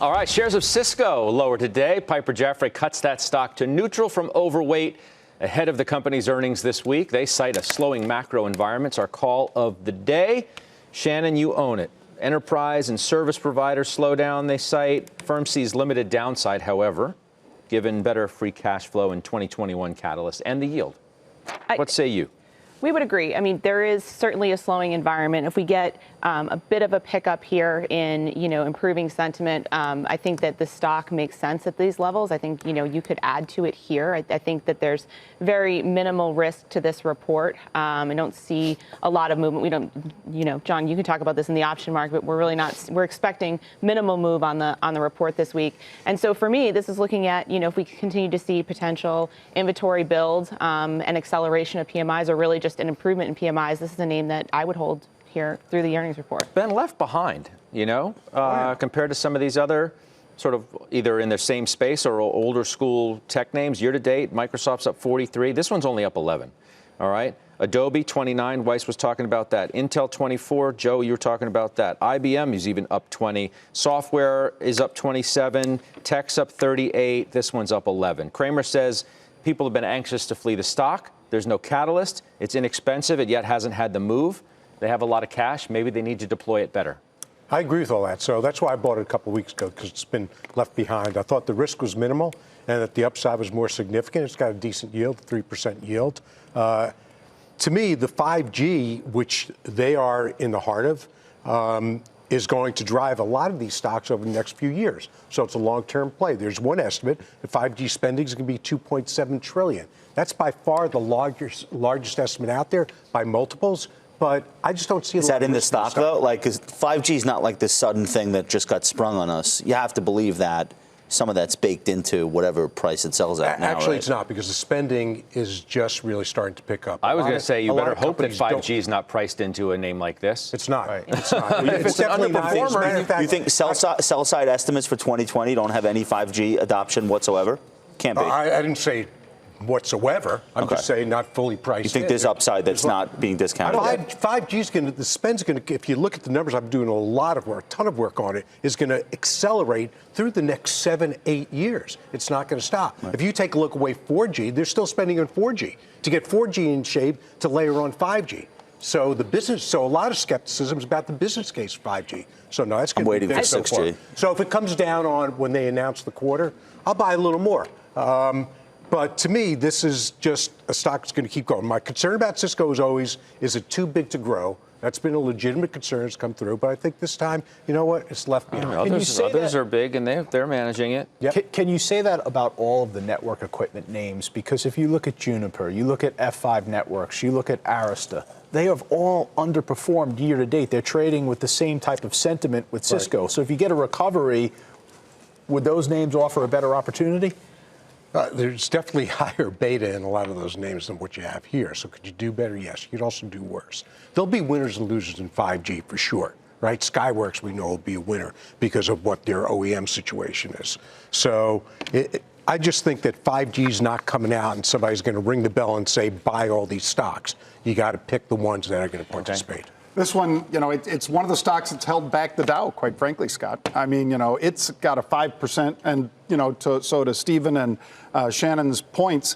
All right, shares of Cisco lower today. Piper Jaffray cuts that stock to neutral from overweight ahead of the company's earnings this week. They cite a slowing macro environment. It's our call of the day. Shannon, you own it. Enterprise and service provider slowdown, they cite. Firm sees limited downside, however, given better free cash flow in 2021 catalyst and the yield. What say you? We would agree. I mean, there is certainly a slowing environment. If we get a bit of a pickup here in, improving sentiment, I think that the stock makes sense at these levels. I think, you could add to it here. I think that there's very minimal risk to this report. I don't see a lot of movement. We don't, John, you can talk about this in the option market, but we're really not. We're expecting minimal move on the report this week. And so for me, this is looking at, if we continue to see potential inventory build and acceleration of PMIs, or really just an improvement in PMIs, this is a name that I would hold here through the earnings report. Been left behind, compared to some of these other sort of either in the same space or older school tech names. Year to date, Microsoft's up 43. This one's only up 11. All right. Adobe 29. Weiss was talking about that. Intel 24. Joe, you were talking about that. IBM is even up 20. Software is up 27. Tech's up 38. This one's up 11. Kramer says people have been anxious to flee the stock. There's no catalyst. It's inexpensive. It yet hasn't had the move. They have a lot of cash. Maybe they need to deploy it better. I agree with all that. So that's why I bought it a couple of weeks ago, because it's been left behind. I thought the risk was minimal and that the upside was more significant. It's got a decent yield, 3% yield. To me, the 5G, which they are in the heart of, is going to drive a lot of these stocks over the next few years. So it's a long-term play. There's one estimate that 5G spending is going to be $2.7 trillion. That's by far the largest estimate out there by multiples. But I just don't see. Is that in the stock though? Like, because 5G is not like this sudden thing that just got sprung on us. You have to believe that some of that's baked into whatever price it sells at now. Actually, right? It's not, because the spending is just really starting to pick up. I was going to say, you better hope that 5G is not priced into a name like this. It's not. Right. It's not. If it's an underperformer, you think sell side estimates for 2020 don't have any 5G adoption whatsoever? Can't be. I didn't say whatsoever. I'm just saying not fully priced. You think there's upside that's not being discounted? 5G is going to, the spend's going to, if you look at the numbers, I'm doing a ton of work on it, is going to accelerate through the next 7-8 years. It's not going to stop. Right. If you take a look away 4G, they're still spending on 4G to get 4G in shape to layer on 5G. So a lot of skepticism is about the business case for 5G. So no, that's going to be big so far. So if it comes down on when they announce the quarter, I'll buy a little more. But to me, this is just a stock that's going to keep going. My concern about Cisco is it too big to grow? That's been a legitimate concern that's come through. But I think this time, you know what? It's left behind. Others are big, and they're managing it. Yep. Can you say that about all of the network equipment names? Because if you look at Juniper, you look at F5 Networks, you look at Arista, they have all underperformed year to date. They're trading with the same type of sentiment with Cisco. Right. So if you get a recovery, would those names offer a better opportunity? There's definitely higher beta in a lot of those names than what you have here. So could you do better? Yes. You could also do worse. There'll be winners and losers in 5G for sure, right? Skyworks, we know, will be a winner because of what their OEM situation is. So I just think that 5G is not coming out and somebody's going to ring the bell and say, buy all these stocks. You got to pick the ones that are going to participate. Okay. This one, it's one of the stocks that's held back the Dow, quite frankly, Scott. I mean, it's got a 5%, and, so to Stephen and Shannon's points,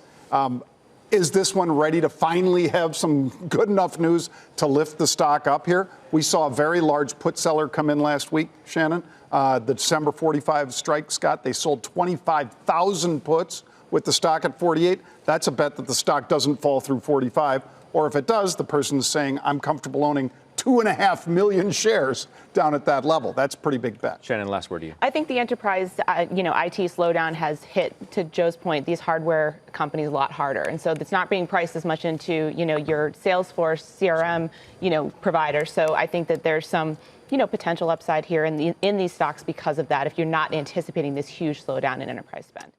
is this one ready to finally have some good enough news to lift the stock up here? We saw a very large put seller come in last week, Shannon. The December 45 strike, Scott, they sold 25,000 puts with the stock at 48. That's a bet that the stock doesn't fall through 45. Or if it does, the person is saying, I'm comfortable owning 2.5 million shares down at that level. That's a pretty big bet. Shannon, last word to you. I think the enterprise, IT slowdown has hit, to Joe's point, these hardware companies a lot harder. And so it's not being priced as much into, your Salesforce, CRM, provider. So I think that there's some, potential upside here in these stocks because of that, if you're not anticipating this huge slowdown in enterprise spend.